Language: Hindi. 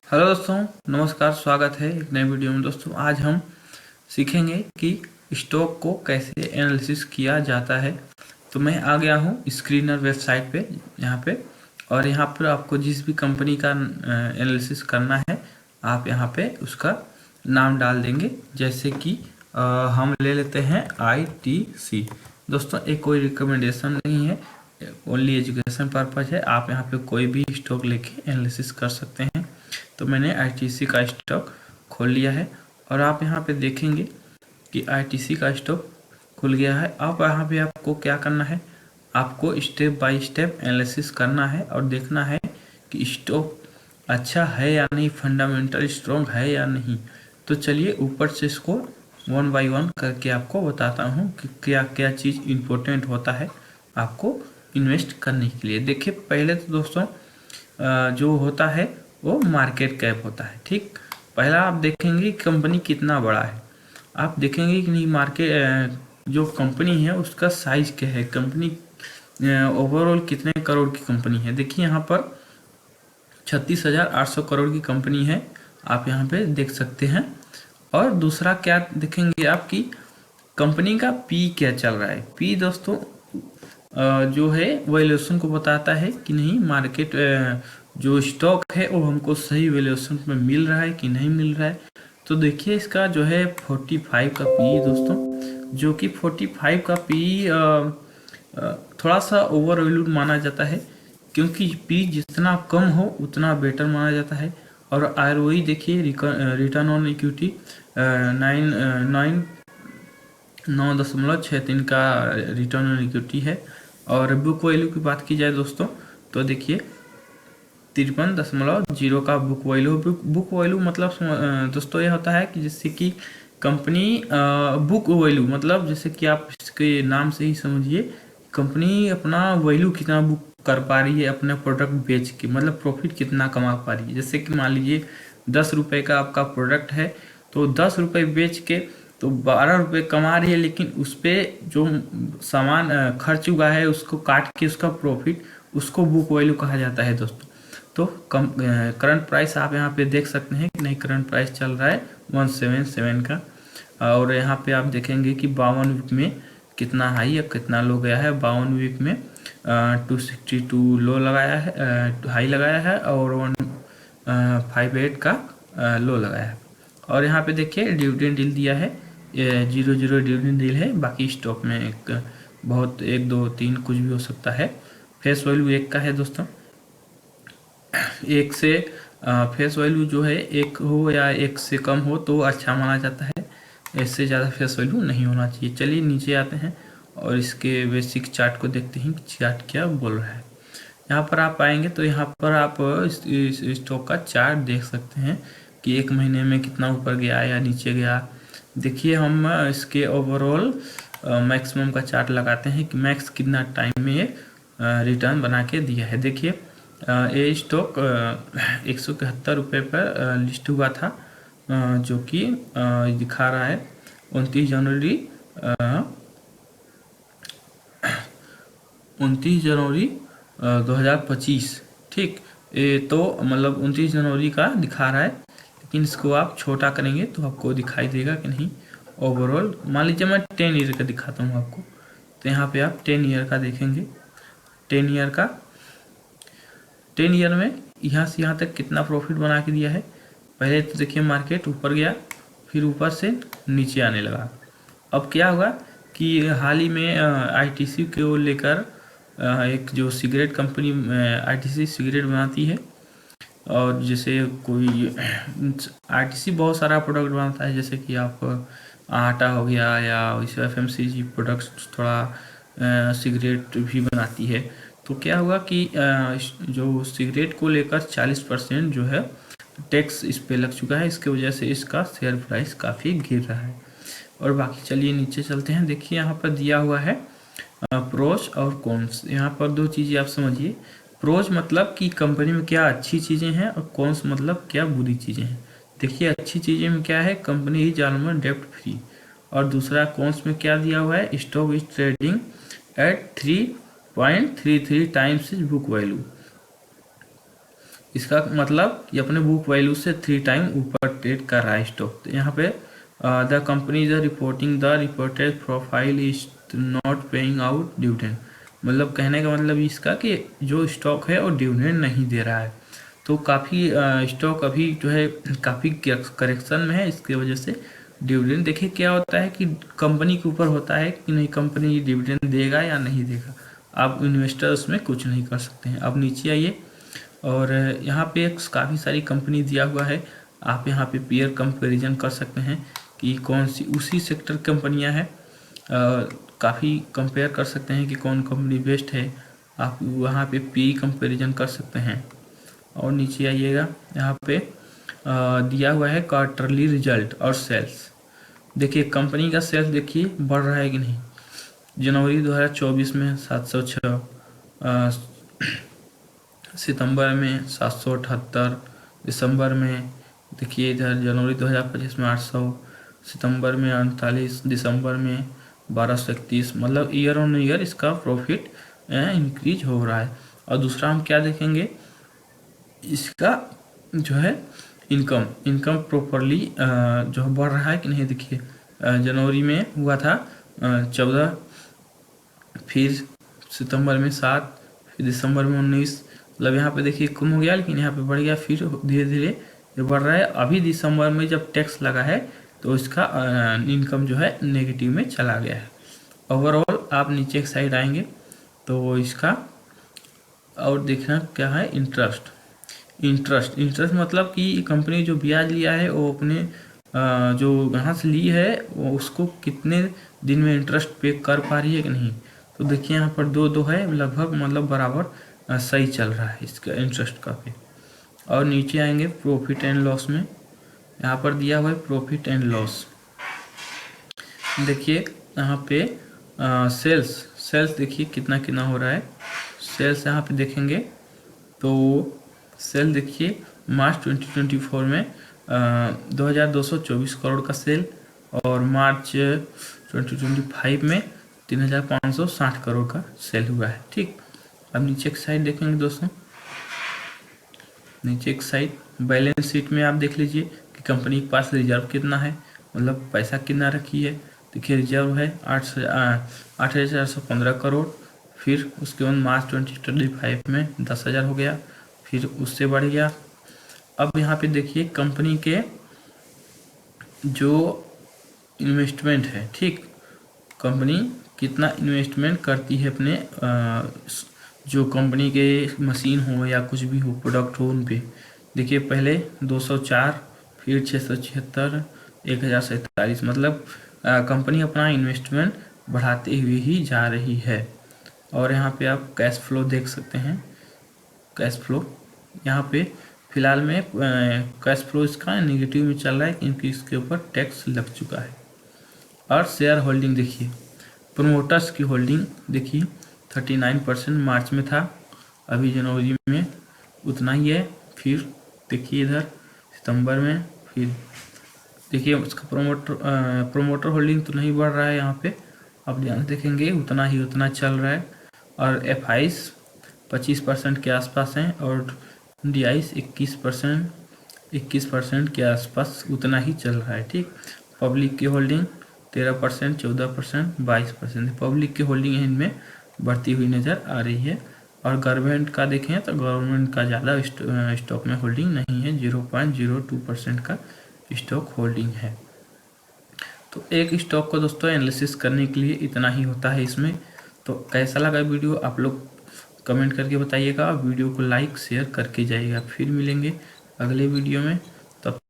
हेलो दोस्तों, नमस्कार। स्वागत है एक नए वीडियो में। दोस्तों आज हम सीखेंगे कि स्टॉक को कैसे एनालिसिस किया जाता है। तो मैं आ गया हूँ स्क्रीनर वेबसाइट पे यहाँ पे, और यहाँ पर आपको जिस भी कंपनी का एनालिसिस करना है आप यहाँ पे उसका नाम डाल देंगे। जैसे कि हम ले लेते हैं ITC। दोस्तों एक कोई रिकमेंडेशन नहीं है, ओनली एजुकेशन पर्पज है। आप यहाँ पे कोई भी स्टॉक लेके एनालिसिस कर सकते हैं। तो मैंने ITC का स्टॉक खोल लिया है और आप यहाँ पे देखेंगे कि ITC का स्टॉक खुल गया है। अब यहाँ पे आपको क्या करना है, आपको स्टेप बाय स्टेप एनालिसिस करना है और देखना है कि स्टॉक अच्छा है या नहीं, फंडामेंटल स्ट्रॉन्ग है या नहीं। तो चलिए ऊपर से इसको वन बाय वन करके आपको बताता हूँ कि क्या क्या चीज़ इम्पोर्टेंट होता है आपको इन्वेस्ट करने के लिए। देखिए पहले तो दोस्तों जो होता है वो मार्केट कैप होता है। ठीक, पहला आप देखेंगे कंपनी कितना बड़ा है। आप देखेंगे कि नहीं मार्केट जो कंपनी है उसका साइज क्या है, कंपनी ओवरऑल कितने करोड़ की कंपनी है। देखिए यहाँ पर 36,800 करोड़ की कंपनी है, आप यहाँ पे देख सकते हैं। और दूसरा क्या देखेंगे आप कि कंपनी का पी क्या चल रहा है। पी दोस्तों जो है वैल्यूएशन को बताता है कि नहीं मार्केट जो स्टॉक है वो हमको सही वैल्यूएशन में मिल रहा है कि नहीं मिल रहा है। तो देखिए इसका जो है 45 का पी दोस्तों, जो कि 45 का पी थोड़ा सा ओवर वैल्यूड माना जाता है, क्योंकि पी जितना कम हो उतना बेटर माना जाता है। और ROE देखिए, रिटर्न ऑन इक्विटी 9.63 का रिटर्न ऑन इक्विटी है। और बुक वैल्यू की बात की जाए दोस्तों तो देखिए 53.0 का बुक वैल्यू। बुक वैल्यू मतलब दोस्तों ये होता है कि जैसे कि कंपनी बुक वैल्यू मतलब जैसे कि आप इसके नाम से ही समझिए कंपनी अपना वैल्यू कितना बुक कर पा रही है अपने प्रोडक्ट बेच के, मतलब प्रॉफिट कितना कमा पा रही है। जैसे कि मान लीजिए 10 रुपये का आपका प्रोडक्ट है तो 10 रुपये बेच के तो 12 रुपये कमा रही है, लेकिन उस पर जो सामान खर्च हुआ है उसको काट के उसका प्रॉफिट, उसको बुक वैल्यू कहा जाता है दोस्तों। तो करंट प्राइस आप यहाँ पे देख सकते हैं कि नहीं, करंट प्राइस चल रहा है 177 का। और यहाँ पे आप देखेंगे कि 52 वीक में कितना हाई या कितना लो गया है। 52 वीक में 262 लो लगाया है, हाई लगाया है, और 158 का लो लगाया है। और यहाँ पे देखिए डिविडेंड डील दिया है, 0 डिविडेंड डील है। बाकी स्टॉक में एक बहुत 1 2 3 कुछ भी हो सकता है। फेस वैल्यू 1 का है दोस्तों, 1 से फेस वैल्यू जो है 1 हो या 1 से कम हो तो अच्छा माना जाता है, इससे ज़्यादा फेस वैल्यू नहीं होना चाहिए। चलिए नीचे आते हैं और इसके बेसिक चार्ट को देखते हैं कि चार्ट क्या बोल रहा है। यहाँ पर आप आएंगे तो यहाँ पर आप इस स्टॉक का चार्ट देख सकते हैं कि 1 महीने में कितना ऊपर गया या नीचे गया। देखिए हम इसके ओवरऑल मैक्सिमम का चार्ट लगाते हैं कि मैक्स कितना टाइम में रिटर्न बना के दिया है। देखिए ये स्टॉक 171 रुपये पर लिस्ट हुआ था, जो कि दिखा रहा है 29 जनवरी 2025। ठीक, ये तो मतलब 29 जनवरी का दिखा रहा है, लेकिन इसको आप छोटा करेंगे तो आपको दिखाई देगा कि नहीं ओवरऑल। मान लीजिए मैं 10 ईयर का दिखाता हूँ आपको, तो यहाँ पे आप 10 ईयर का देखेंगे। 10 ईयर का 10 ईयर में यहाँ से यहाँ तक कितना प्रॉफिट बना के दिया है। पहले तो देखिए मार्केट ऊपर गया, फिर ऊपर से नीचे आने लगा। अब क्या हुआ कि हाल ही में ITC को लेकर एक जो सिगरेट कंपनी ITC सिगरेट बनाती है, और जैसे कोई ITC बहुत सारा प्रोडक्ट बनाता है, जैसे कि आप आटा हो गया या वैसे FMCG प्रोडक्ट्स, थोड़ा सिगरेट भी बनाती है। तो क्या हुआ कि जो सिगरेट को लेकर 40% जो है टैक्स इस पे लग चुका है, इसके वजह से इसका शेयर प्राइस काफ़ी गिर रहा है। और बाकी चलिए नीचे चलते हैं। देखिए यहाँ पर दिया हुआ है प्रोज और कॉन्स। यहाँ पर 2 चीज़ें आप समझिए। प्रोज मतलब कि कंपनी में क्या अच्छी चीज़ें हैं, और कॉन्स मतलब क्या बुरी चीज़ें हैं। देखिए अच्छी चीज़ें में क्या है, कंपनी इज ऑलमोस्ट डेप्ट फ्री। और दूसरा कॉन्स में क्या दिया हुआ है, stock is trading at 3.33 times book value. इसका मतलब ये अपने बुक वैल्यू से 3 टाइम ऊपर ट्रेड कर रहा है स्टॉक। तो यहाँ पे the company is reporting the reported profile is not paying out dividend. मतलब कहने का मतलब इसका कि जो स्टॉक है वो डिविडेंड नहीं दे रहा है। तो काफ़ी स्टॉक अभी जो है काफ़ी करेक्शन में है, इसकी वजह से डिविडेंड देखिए क्या होता है कि कंपनी के ऊपर होता है कि नहीं कंपनी डिविडेंड देगा या नहीं देगा। आप इन्वेस्टर उसमें कुछ नहीं कर सकते हैं। अब नीचे आइए और यहाँ पे काफ़ी सारी कंपनी दिया हुआ है। आप यहाँ पे पीयर कंपैरिजन कर सकते हैं कि कौन सी उसी सेक्टर कंपनियाँ हैं। काफ़ी कंपेयर कर सकते हैं कि कौन कंपनी बेस्ट है। आप वहाँ पे पी कंपैरिजन कर सकते हैं। और नीचे आइएगा, यहाँ पे दिया हुआ है क्वार्टरली रिजल्ट और सेल्स। देखिए कंपनी का सेल्स देखिए बढ़ रहा है कि नहीं। जनवरी 2024 में 706, सितंबर में 778, दिसंबर में देखिए इधर जनवरी 2025 में 800, सितंबर में 48, दिसंबर में 1231। मतलब ईयर ऑन ईयर इसका प्रॉफिट इंक्रीज हो रहा है। और दूसरा हम क्या देखेंगे, इसका जो है इनकम प्रॉपरली जो बढ़ रहा है कि नहीं। देखिए जनवरी में हुआ था 14, फिर सितंबर में 7, फिर दिसंबर में 19। मतलब यहाँ पे देखिए कम हो गया लेकिन यहाँ पे बढ़ गया, फिर धीरे धीरे ये बढ़ रहा है। अभी दिसंबर में जब टैक्स लगा है तो इसका इनकम जो है नेगेटिव में चला गया है। ओवरऑल आप नीचे एक साइड आएंगे तो इसका और देखना क्या है, इंटरेस्ट मतलब कि कंपनी जो ब्याज लिया है वो अपने जो यहाँ से ली है वो उसको कितने दिन में इंटरेस्ट पे कर पा रही है कि नहीं। तो देखिए यहाँ पर 2 है लगभग, मतलब बराबर सही चल रहा है इसका इंटरेस्ट का पे। और नीचे आएंगे प्रॉफिट एंड लॉस में, यहाँ पर दिया हुआ है प्रॉफिट एंड लॉस। देखिए यहाँ पे सेल्स देखिए कितना हो रहा है। सेल्स यहाँ पे देखेंगे तो सेल देखिए मार्च 2024 में 2224 करोड़ का सेल, और मार्च 2025 में 3560 करोड़ का सेल हुआ है। ठीक, अब नीचे एक साइड देखेंगे दोस्तों, नीचे एक साइड बैलेंस शीट में आप देख लीजिए कि कंपनी के पास रिजर्व कितना है, मतलब पैसा कितना रखी है। देखिए रिजर्व है 8,415 करोड़। फिर उसके बाद मार्च 2025 में 10,000 हो गया, फिर उससे बढ़ गया। अब यहाँ पे देखिए कंपनी के जो इन्वेस्टमेंट है, ठीक, कंपनी कितना इन्वेस्टमेंट करती है अपने जो कंपनी के मशीन हो या कुछ भी हो, प्रोडक्ट हो, उन पे देखिए पहले 204, फिर 676, 1047। मतलब कंपनी अपना इन्वेस्टमेंट बढ़ाते हुए ही जा रही है। और यहाँ पे आप कैश फ्लो देख सकते हैं। कैश फ्लो यहाँ पे फिलहाल में कैश फ्लो इसका नेगेटिव में चल रहा है क्योंकि इसके ऊपर टैक्स लग चुका है। और शेयर होल्डिंग देखिए, प्रोमोटर्स की होल्डिंग देखिए 39% मार्च में था, अभी जनवरी में उतना ही है। फिर देखिए इधर सितंबर में, फिर देखिए उसका प्रोमोटर होल्डिंग तो नहीं बढ़ रहा है यहाँ पे, आप ध्यान देखेंगे उतना चल रहा है। और FIs 25% के आसपास हैं, और DIs 21% के आसपास उतना ही चल रहा है। ठीक, पब्लिक की होल्डिंग 13%, 14%, 22%। पब्लिक की होल्डिंग इनमें बढ़ती हुई नज़र आ रही है। और गवर्नमेंट का देखें तो गवर्नमेंट का ज़्यादा स्टॉक में होल्डिंग नहीं है, 0.02% का स्टॉक होल्डिंग है। तो एक स्टॉक को दोस्तों एनालिसिस करने के लिए इतना ही होता है इसमें। तो कैसा लगा वीडियो आप लोग कमेंट करके बताइएगा, वीडियो को लाइक शेयर करके जाइएगा। फिर मिलेंगे अगले वीडियो में।